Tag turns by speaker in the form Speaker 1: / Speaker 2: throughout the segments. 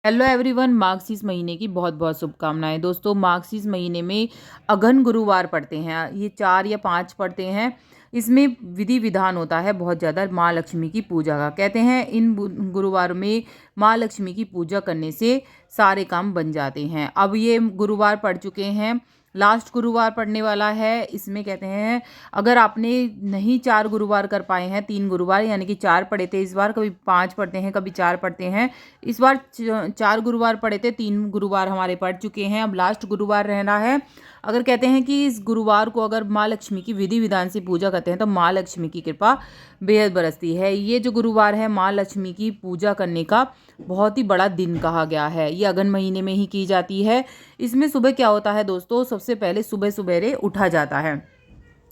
Speaker 1: Hello everyone, मार्गशीर्ष महीने की बहुत बहुत शुभकामनाएं। दोस्तों, मार्गशीर्ष महीने में अघन गुरुवार पड़ते हैं। ये 4 या 5 पड़ते हैं। इसमें विधि विधान होता है बहुत ज़्यादा माँ लक्ष्मी की पूजा का। कहते हैं इन गुरुवार में माँ लक्ष्मी की पूजा करने से सारे काम बन जाते हैं। अब ये गुरुवार पड़ चुके हैं, लास्ट गुरुवार पड़ने वाला है। इसमें कहते हैं अगर आपने नहीं 4 गुरुवार कर पाए हैं, 3 गुरुवार यानी कि 4 पड़े थे इस बार, कभी 5 पढ़ते हैं कभी 4 पढ़ते हैं। इस बार 4 गुरुवार पड़े थे, 3 गुरुवार हमारे पड़ चुके हैं, अब लास्ट गुरुवार रहना है। अगर कहते हैं कि इस गुरुवार को अगर माँ लक्ष्मी की विधि विधान से पूजा करते हैं तो माँ लक्ष्मी की कृपा बेहद बरसती है। ये जो गुरुवार है माँ लक्ष्मी की पूजा करने का बहुत ही बड़ा दिन कहा गया है। ये अगन महीने में ही की जाती है। इसमें सुबह क्या होता है दोस्तों, सबसे पहले सुबह सवेरे उठा जाता है।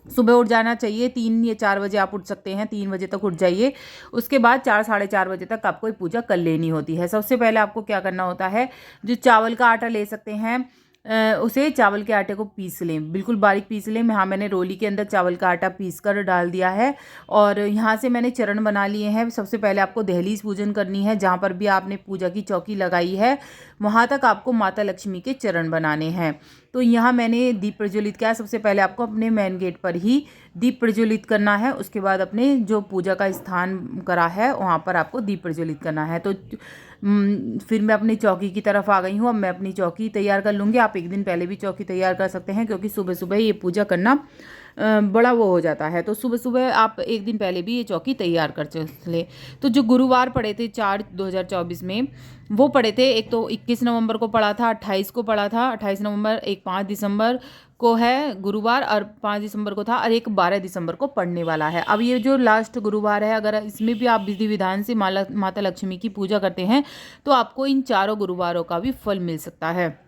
Speaker 1: सुबह उठ जाना चाहिए, 3 या 4 बजे आप उठ सकते हैं, 3 बजे तक उठ जाइए। उसके बाद 4 साढ़े 4 बजे तक आपको ये पूजा कर लेनी होती है। सबसे पहले आपको क्या करना होता है, जो चावल का आटा ले सकते हैं उसे चावल के आटे को पीस लें, बिल्कुल बारीक पीस लें। मैंने रोली के अंदर चावल का आटा पीस कर डाल दिया है और यहाँ से मैंने चरण बना लिए हैं। सबसे पहले आपको दहलीज पूजन करनी है। जहाँ पर भी आपने पूजा की चौकी लगाई है वहाँ तक आपको माता लक्ष्मी के चरण बनाने हैं। तो यहाँ मैंने दीप प्रज्वलित किया। सबसे पहले आपको अपने मेन गेट पर ही दीप प्रज्वलित करना है। उसके बाद अपने जो पूजा का स्थान करा है वहाँ पर आपको दीप प्रज्वलित करना है। तो फिर मैं अपनी चौकी की तरफ आ गई हूँ। अब मैं अपनी चौकी तैयार कर लूँगी। आप एक दिन पहले भी चौकी तैयार कर सकते हैं, क्योंकि सुबह सुबह ये पूजा करना बड़ा वो हो जाता है। तो सुबह सुबह आप एक दिन पहले भी ये चौकी तैयार कर ले। तो जो गुरुवार पड़े थे 4/2024 में, वो पड़े थे, एक तो 21 नवंबर को पड़ा था, 28 को पड़ा था, 28 नवंबर, एक 5 दिसंबर को है गुरुवार और 5 दिसंबर को था, और एक 12 दिसंबर को पड़ने वाला है। अब ये जो लास्ट गुरुवार है, अगर इसमें भी आप विधि विधान से माता लक्ष्मी की पूजा करते हैं तो आपको इन चारों गुरुवारों का भी फल मिल सकता है।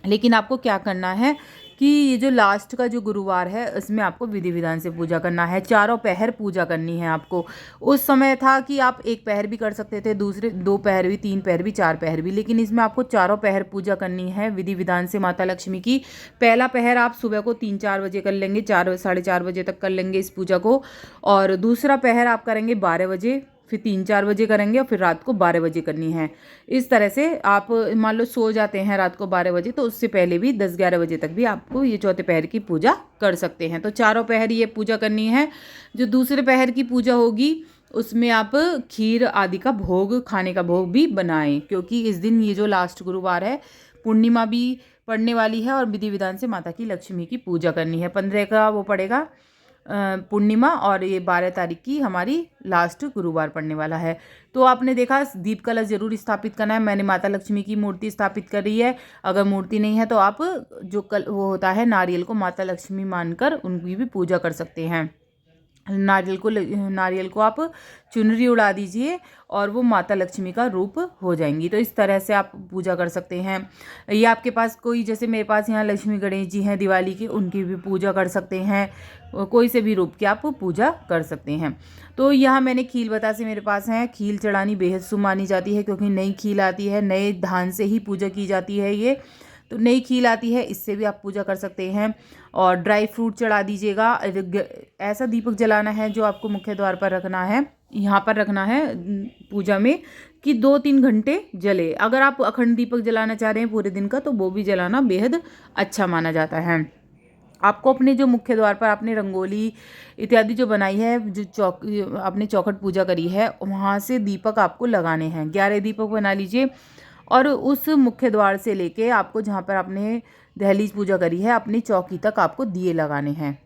Speaker 1: लेकिन आपको क्या करना है कि ये जो लास्ट का जो गुरुवार है इसमें आपको विधि विधान से पूजा करना है। 4 पहर पूजा करनी है आपको। उस समय था कि आप 1 पहर भी कर सकते थे, दूसरे 2 पहर भी, 3 पहर भी, 4 पहर भी, लेकिन इसमें आपको 4 पहर पूजा करनी है विधि विधान से माता लक्ष्मी की। पहला पहर आप सुबह को 3-4 बजे कर लेंगे, 4 साढ़े 4 बजे तक कर लेंगे इस पूजा को। और दूसरा पहर आप करेंगे 12 बजे, फिर 3-4 बजे करेंगे और फिर रात को 12 बजे करनी है। इस तरह से आप मान लो सो जाते हैं रात को 12 बजे, तो उससे पहले भी 10-11 बजे तक भी आपको ये चौथे पहर की पूजा कर सकते हैं। तो 4 पहर ये पूजा करनी है। जो दूसरे पहर की पूजा होगी उसमें आप खीर आदि का भोग, खाने का भोग भी बनाएं, क्योंकि इस दिन ये जो लास्ट गुरुवार है पूर्णिमा भी पड़ने वाली है और विधि विधान से माता की लक्ष्मी की पूजा करनी है। 15 का वो पड़ेगा पूर्णिमा, और ये 12 तारीख की हमारी लास्ट गुरुवार पड़ने वाला है। तो आपने देखा दीप कलश जरूर स्थापित करना है। मैंने माता लक्ष्मी की मूर्ति स्थापित कर रही है। अगर मूर्ति नहीं है तो आप जो वो होता है नारियल को माता लक्ष्मी मानकर उनकी भी पूजा कर सकते हैं। नारियल को आप चुनरी उड़ा दीजिए और वो माता लक्ष्मी का रूप हो जाएंगी। तो इस तरह से आप पूजा कर सकते हैं। ये आपके पास कोई, जैसे मेरे पास यहाँ लक्ष्मी गणेश जी हैं दिवाली की, उनकी भी पूजा कर सकते हैं। कोई से भी रूप की आप पूजा कर सकते हैं। तो यहाँ मैंने खील बतासे मेरे पास हैं। खील चढ़ानी बेहद शुभ मानी जाती है, क्योंकि नई खील आती है, नए धान से ही पूजा की जाती है। ये तो नई खील आती है, इससे भी आप पूजा कर सकते हैं। और ड्राई फ्रूट चढ़ा दीजिएगा। ऐसा दीपक जलाना है जो आपको मुख्य द्वार पर रखना है, यहाँ पर रखना है पूजा में, कि 2-3 घंटे जले। अगर आप अखंड दीपक जलाना चाह रहे हैं पूरे दिन का, तो वो भी जलाना बेहद अच्छा माना जाता है। आपको अपने जो मुख्य द्वार पर आपने रंगोली इत्यादि जो बनाई है, जो आपने चौखट पूजा करी है, वहाँ से दीपक आपको लगाने हैं। 11 दीपक बना लीजिए और उस मुख्य द्वार से लेके आपको जहाँ पर आपने दहलीज पूजा करी है अपनी चौकी तक आपको दिए लगाने हैं।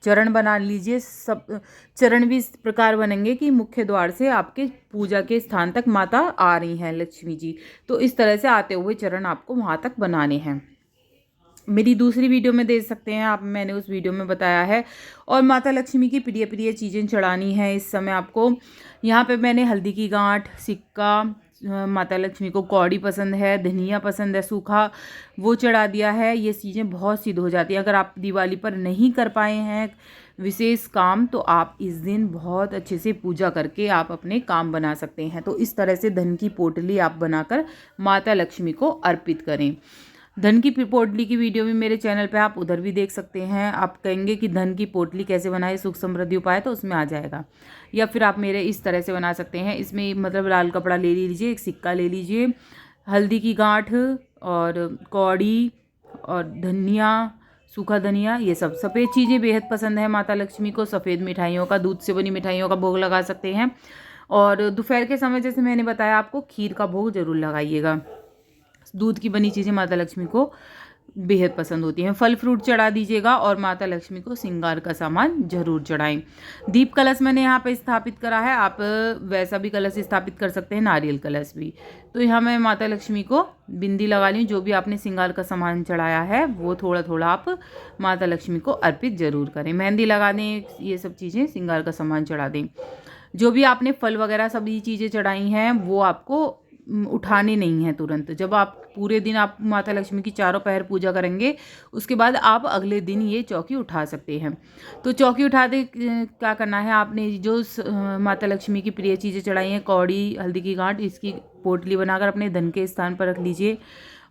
Speaker 1: चरण बना लीजिए। सब चरण भी इस प्रकार बनेंगे कि मुख्य द्वार से आपके पूजा के स्थान तक माता आ रही हैं लक्ष्मी जी, तो इस तरह से आते हुए चरण आपको वहाँ तक बनाने हैं। मेरी दूसरी वीडियो में देख सकते हैं आप, मैंने उस वीडियो में बताया है। और माता लक्ष्मी की प्रिय प्रिय चीज़ें चढ़ानी है इस समय आपको। यहाँ पे मैंने हल्दी की गांठ, सिक्का, माता लक्ष्मी को कौड़ी पसंद है, धनिया पसंद है सूखा, वो चढ़ा दिया है। ये चीज़ें बहुत सिद्ध हो जाती है। अगर आप दिवाली पर नहीं कर पाए हैं विशेष काम, तो आप इस दिन बहुत अच्छे से पूजा करके आप अपने काम बना सकते हैं। तो इस तरह से धन की पोटली आप बनाकर माता लक्ष्मी को अर्पित करें। धन की पोटली की वीडियो भी मेरे चैनल पे आप उधर भी देख सकते हैं। आप कहेंगे कि धन की पोटली कैसे बनाए, सुख समृद्धि उपाय, तो उसमें आ जाएगा। या फिर आप मेरे इस तरह से बना सकते हैं। इसमें मतलब लाल कपड़ा ले लीजिए, एक सिक्का ले लीजिए, हल्दी की गांठ और कौड़ी और धनिया, सूखा धनिया, ये सब सफ़ेद चीज़ें बेहद पसंद है माता लक्ष्मी को। सफ़ेद मिठाइयों का, दूध से बनी मिठाइयों का भोग लगा सकते हैं। और दोपहर के समय जैसे मैंने बताया आपको, खीर का भोग ज़रूर लगाइएगा। दूध की बनी चीज़ें माता लक्ष्मी को बेहद पसंद होती हैं। फल फ्रूट चढ़ा दीजिएगा और माता लक्ष्मी को श्रृंगार का सामान जरूर चढ़ाएं। दीप कलश मैंने यहाँ पे स्थापित करा है, आप वैसा भी कलश स्थापित कर सकते हैं, नारियल कलश भी। तो यहाँ मैं माता लक्ष्मी को बिंदी लगा ली। जो भी आपने श्रृंगार का सामान चढ़ाया है वो थोड़ा थोड़ा आप माता लक्ष्मी को अर्पित जरूर करें। मेहंदी लगा दें, ये सब चीज़ें श्रृंगार का सामान चढ़ा दें। जो भी आपने फल वगैरह सभी चीज़ें चढ़ाई हैं वो आपको उठाने नहीं है तुरंत। जब आप पूरे दिन आप माता लक्ष्मी की चारों पहर पूजा करेंगे, उसके बाद आप अगले दिन ये चौकी उठा सकते हैं। तो चौकी उठाते क्या करना है, आपने जो माता लक्ष्मी की प्रिय चीज़ें चढ़ाई हैं, कौड़ी, हल्दी की गांठ, इसकी पोटली बनाकर अपने धन के स्थान पर रख लीजिए।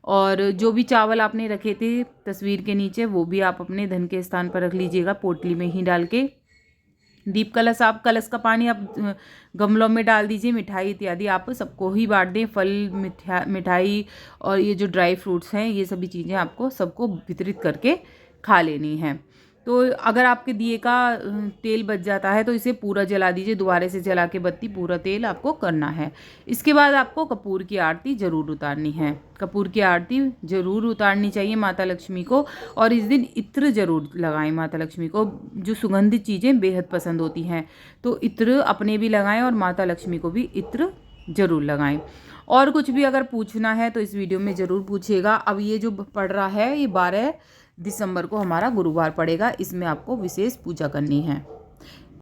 Speaker 1: और जो भी चावल आपने रखे थे तस्वीर के नीचे, वो भी आप अपने धन के स्थान पर रख लीजिएगा, पोटली में ही डाल के। दीप कलश, आप कलश का पानी आप गमलों में डाल दीजिए। मिठाई इत्यादि आप सबको ही बांट दें। फल, मिठाई और ये जो ड्राई फ्रूट्स हैं, ये सभी चीज़ें आपको सबको वितरित करके खा लेनी है। तो अगर आपके दिए का तेल बच जाता है तो इसे पूरा जला दीजिए। दोबारा से जला के बत्ती पूरा तेल आपको करना है। इसके बाद आपको कपूर की आरती ज़रूर उतारनी है। कपूर की आरती ज़रूर उतारनी चाहिए माता लक्ष्मी को। और इस दिन इत्र ज़रूर लगाएं। माता लक्ष्मी को जो सुगंधित चीज़ें बेहद पसंद होती हैं, तो इत्र अपने भी लगाएं और माता लक्ष्मी को भी इत्र ज़रूर लगाएं। और कुछ भी अगर पूछना है तो इस वीडियो में ज़रूर पूछिएगा। अब ये जो पड़ रहा है, ये 12 दिसंबर को हमारा गुरुवार पड़ेगा, इसमें आपको विशेष पूजा करनी है।